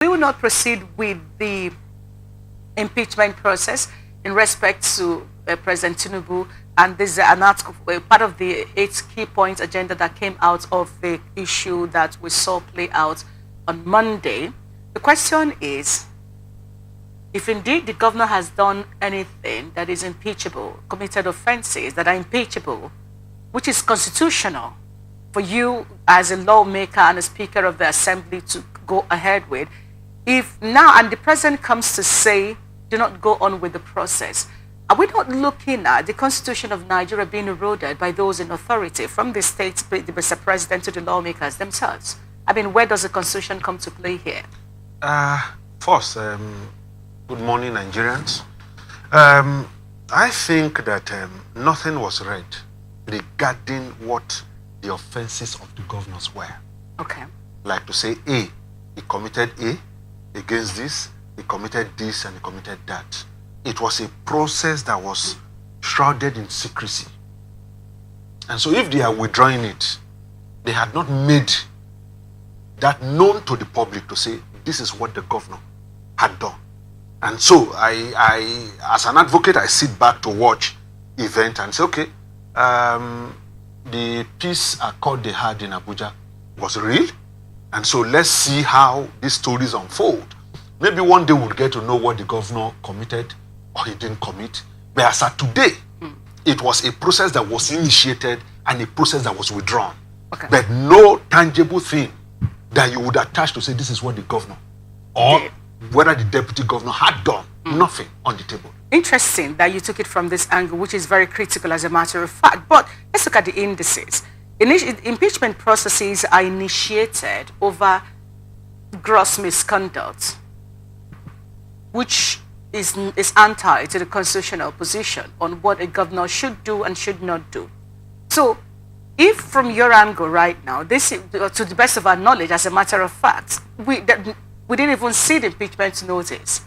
will not proceed with the impeachment process in respect to President Tinubu, and this is an article, part of the 8 key points agenda that came out of the issue that we saw play out on Monday. The question is, if indeed the governor has done anything that is impeachable, committed offenses that are impeachable, which is constitutional for you as a lawmaker and a speaker of the assembly to go ahead with, if now, and the president comes to say, do not go on with the process, are we not looking at the constitution of Nigeria being eroded by those in authority, from the states, the Mr. President, to the lawmakers themselves? I mean, where does the constitution come to play here? First, good morning, Nigerians. I think that nothing was read regarding what the offenses of the governors were. Okay. Like to say, A, he committed A against this, he committed this, and he committed that. It was a process that was shrouded in secrecy. And so if they are withdrawing it, they had not made that known to the public to say, this is what the governor had done. And so I as an advocate, I sit back to watch event and say, okay, the peace accord they had in Abuja was real. And so let's see how these stories unfold. Maybe one day we'll get to know what the governor committed or he didn't commit. But as of today, it was a process that was initiated and a process that was withdrawn. Okay. But no tangible thing that you would attach to say this is what the governor or whether the deputy governor had done. Nothing on the table. Interesting that you took it from this angle, which is very critical as a matter of fact. But let's look at the indices. Impeachment processes are initiated over gross misconduct, which is anti to the constitutional position on what a governor should do and should not do. So, if from your angle right now, this, to the best of our knowledge, as a matter of fact, we didn't even see the impeachment notice.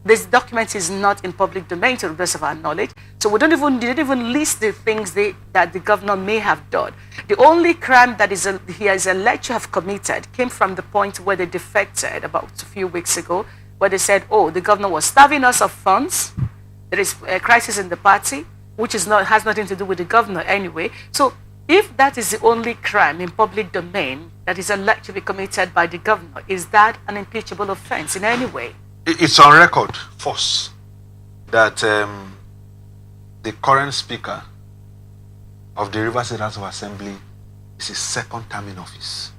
This document is not in public domain to the best of our knowledge. So we didn't even list the things that the governor may have done. The only crime that he has alleged to have committed came from the point where they defected about a few weeks ago, where they said, oh, the governor was starving us of funds. There is a crisis in the party, which has nothing to do with the governor anyway. So if that is the only crime in public domain that is alleged to be committed by the governor, is that an impeachable offense in any way? It's on record, first, that the current speaker of the Rivers State House of Assembly is his second term in office.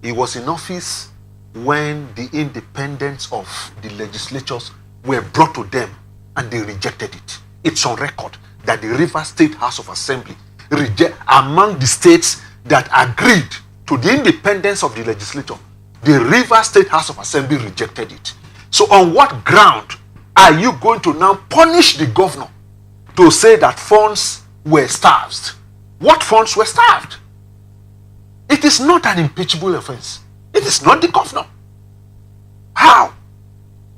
He was in office when the independence of the legislatures were brought to them and they rejected it. It's on record that the Rivers State House of Assembly among the states that agreed to the independence of the legislature, the Rivers State House of Assembly rejected it. So on what ground are you going to now punish the governor to say that funds were starved? What funds were starved? It is not an impeachable offense. It is not the governor. How?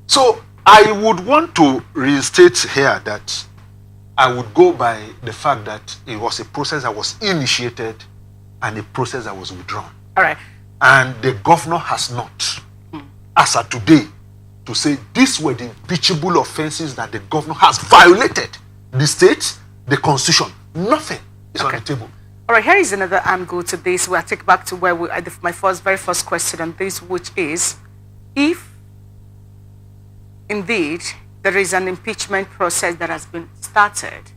So I would want to restate here that I would go by the fact that it was a process that was initiated and a process that was withdrawn. All right. And the governor has not, as of today, to say these were the impeachable offenses that the governor has violated the state, the constitution. Nothing is on the table. All right, here is another angle to this. We'll take back to where my very first question on this, which is, if indeed there is an impeachment process that has been started,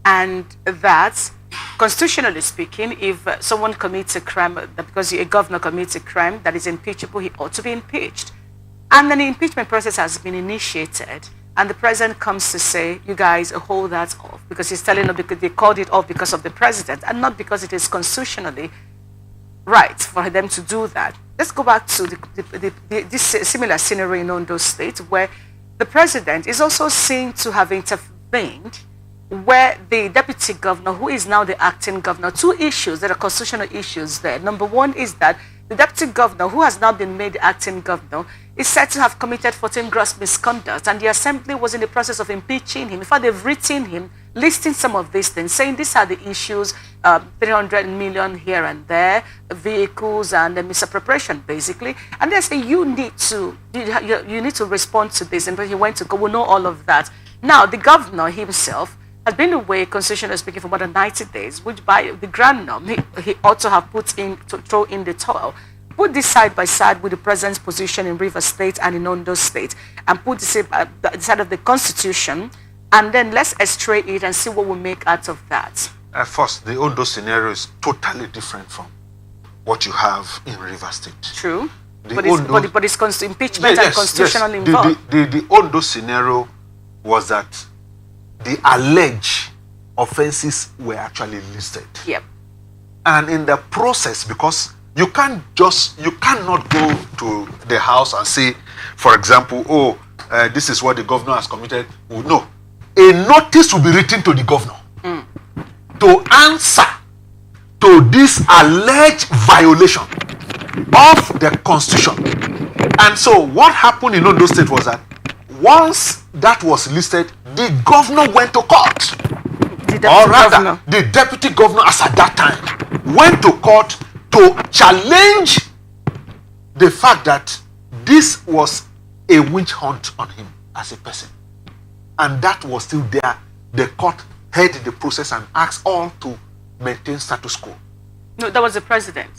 and that, constitutionally speaking, if someone commits a crime, because a governor commits a crime that is impeachable, he ought to be impeached. And then the impeachment process has been initiated, and the president comes to say, you guys hold that off, because he's telling them because they called it off because of the president and not because it is constitutionally right for them to do that. Let's go back to this similar scenario in Ondo State, where the president is also seen to have intervened, where the deputy governor, who is now the acting governor, two issues that are constitutional issues there. Number one is that The deputy governor, who has now been made the acting governor, is said to have committed 14 gross misconduct, and the assembly was in the process of impeaching him. In fact, they've written him, listing some of these things, saying these are the issues, 300 million here and there, vehicles and misappropriation, basically. And they say you need to respond to this. And he went to go, we know all of that. Now, the governor himself has been away, constitutionally speaking, for more than 90 days, which by the grand norm, he ought to have put in, to throw in the towel. Put this side by side with the president's position in Rivers State and in Ondo State, and put the side of the Constitution, and then let's x-ray it and see what we make out of that. First, the Ondo scenario is totally different from what you have in Rivers State. True. But it's impeachment and constitutional involved. The Ondo scenario was that the alleged offenses were actually listed. Yep. And in the process, because you cannot go to the house and say, for example, this is what the governor has committed. No. A notice will be written to the governor to answer to this alleged violation of the Constitution. And so what happened in Ondo State was that once that was listed, the governor went to court. The deputy governor, as at that time, went to court to challenge the fact that this was a witch hunt on him as a person. And that was still there. The court heard the process and asked all to maintain status quo. No, that was the president.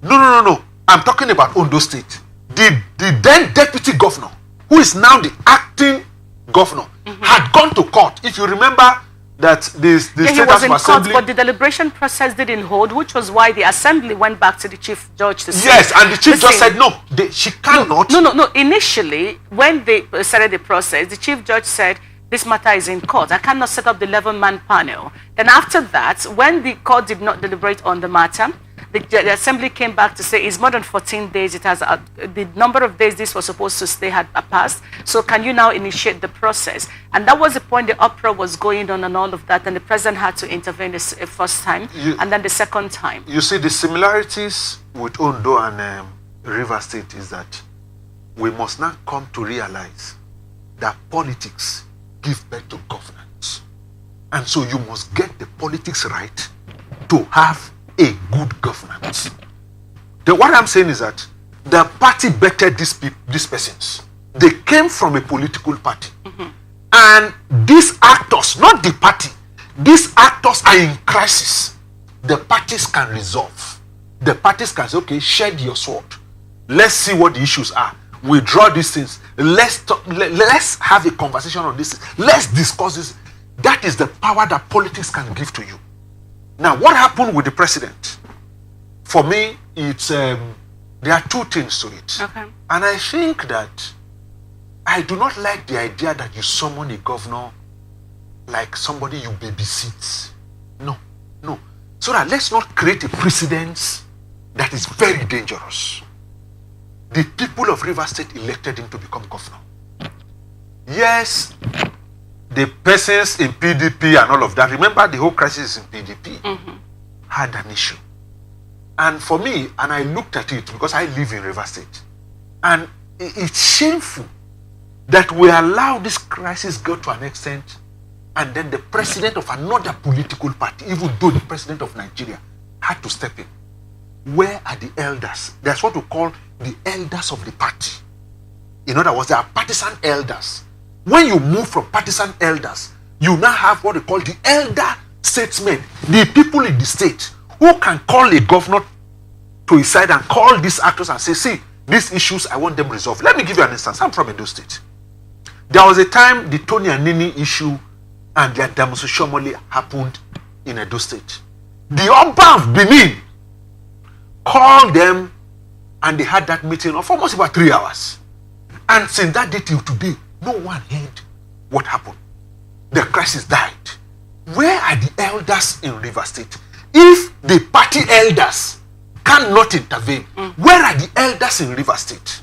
No. I'm talking about Ondo State. The then deputy governor, who is now the acting governor, had gone to court. If you remember that the he was in court, but the deliberation process didn't hold, which was why the assembly went back to the chief judge to say, yes, and the chief judge said no, she cannot. No. Initially, when they started the process, the chief judge said, this matter is in court. I cannot set up the 11-man panel. Then after that, when the court did not deliberate on the matter, the assembly came back to say it's more than 14 days. It has the number of days this was supposed to stay had passed. So can you now initiate the process? And that was the point. The uproar was going on and all of that. And the president had to intervene the first time and then the second time. You see, the similarities with Ondo and River State is that we must now come to realize that politics give birth to governance. And so you must get the politics right to have a good governance. What I'm saying is that the party bettered these persons. They came from a political party. And these actors, not the party, these actors are in crisis. The parties can resolve. The parties can say, okay, shed your sword. Let's see what the issues are. Withdraw these things. Let's have a conversation on this. Let's discuss this. That is the power that politics can give to you. Now, what happened with the president? For me, it's there are two things to it. Okay. And I think that I do not like the idea that you summon a governor like somebody you babysit. No. So that let's not create a precedent that is very dangerous. The people of Rivers State elected him to become governor. Yes, the persons in PDP and all of that, remember the whole crisis in PDP, had an issue. And for me, and I looked at it because I live in Rivers State, and it's shameful that we allow this crisis go to an extent, and then the president of another political party, even though the president of Nigeria, had to step in. Where are the elders? That's what we call the elders of the party. In other words, they are partisan elders. When you move from partisan elders, you now have what we call the elder statesmen, the people in the state who can call a governor to his side and call these actors and say, see, these issues, I want them resolved. Let me give you an instance. I'm from Edo State. There was a time the Tony and Nini issue and their demonstration happened in Edo State. The Oba of Benin called them and they had that meeting of almost about 3 hours. And since that day till today, no one heard what happened. The crisis died. Where are the elders in Rivers State? If the party elders cannot intervene, where are the elders in Rivers State?